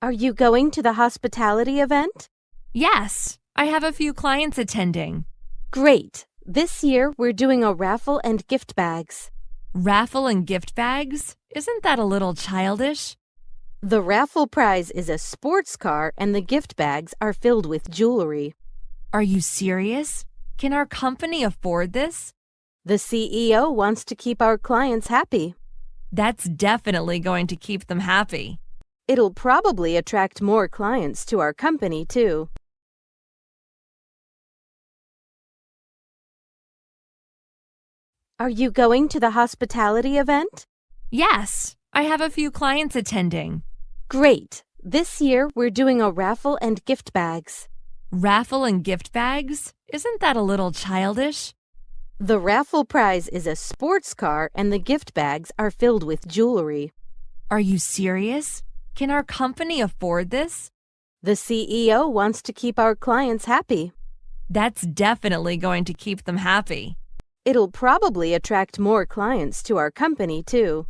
Are you going to the hospitality event? Yes, I have a few clients attending. Great! This year we're doing a raffle and gift bags. Raffle and gift bags? Isn't that a little childish? The raffle prize is a sports car and the gift bags are filled with jewelry. Are you serious? Can our company afford this? The CEO wants to keep our clients happy. That's definitely going to keep them happy. It'll probably attract more clients to our company, too. Are you going to the hospitality event? Yes, I have a few clients attending. Great! This year we're doing a raffle and gift bags. Raffle and gift bags? Isn't that a little childish? The raffle prize is a sports car and the gift bags are filled with jewelry. Are you serious? Can our company afford this? The CEO wants to keep our clients happy. That's definitely going to keep them happy. It'll probably attract more clients to our company, too.